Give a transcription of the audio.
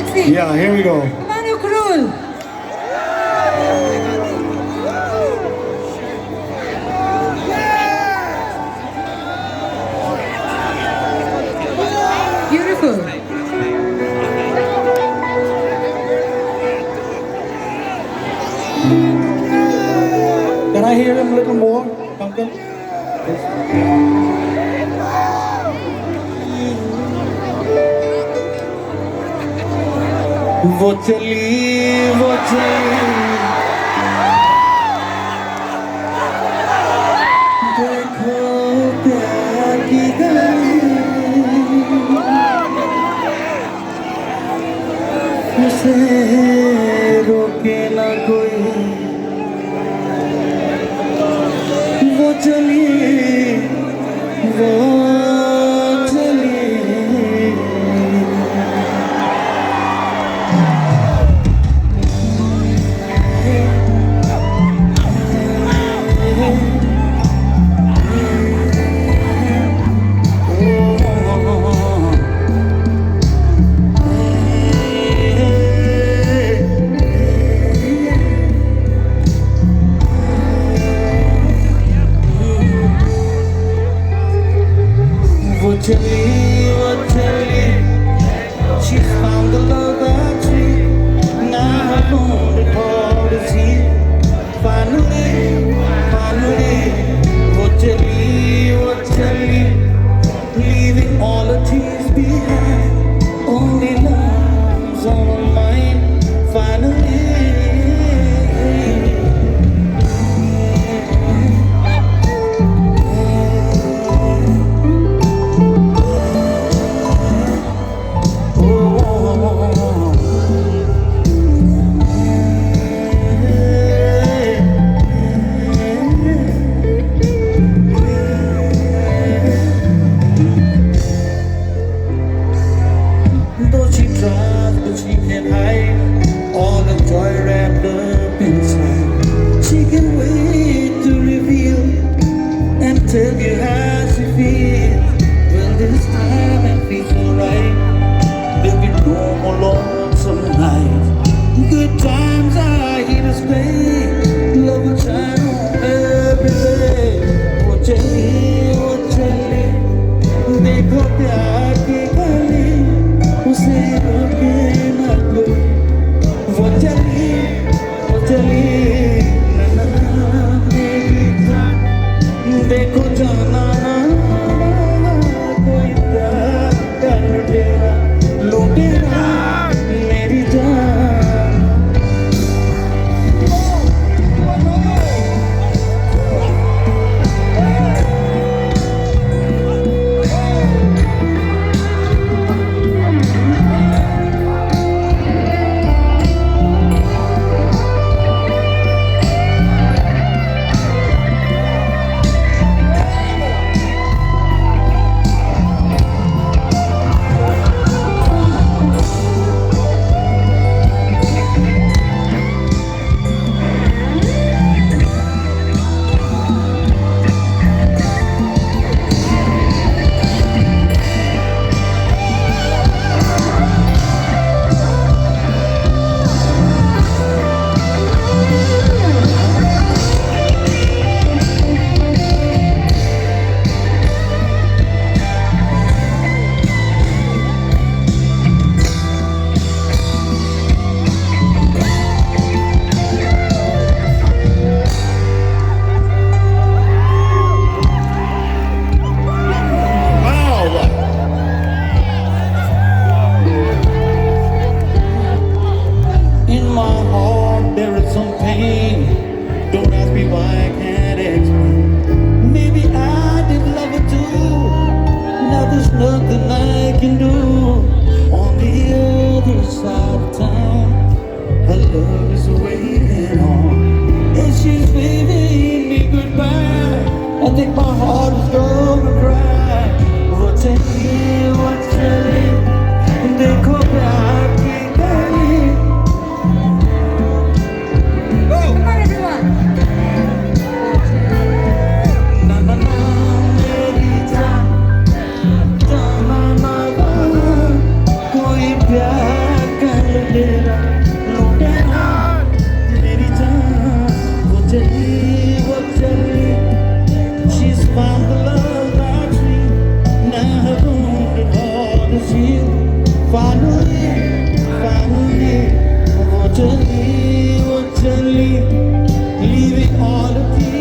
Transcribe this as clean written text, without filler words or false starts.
sexy. Yeah, here we go. Manu Krul. Beautiful. Can I hear him a little more, Duncan? वो चली देखो प्यार की गली उसे रोके ना कोई वो चली वो चली वो चली she found the love that's sweet now her lonely heart is here finally वो चली leaving all the tears behind only love's on her mind finally Though she tries, but she can't hide all the joy wrapped up inside. Finally, I want to leave, leaving all of you.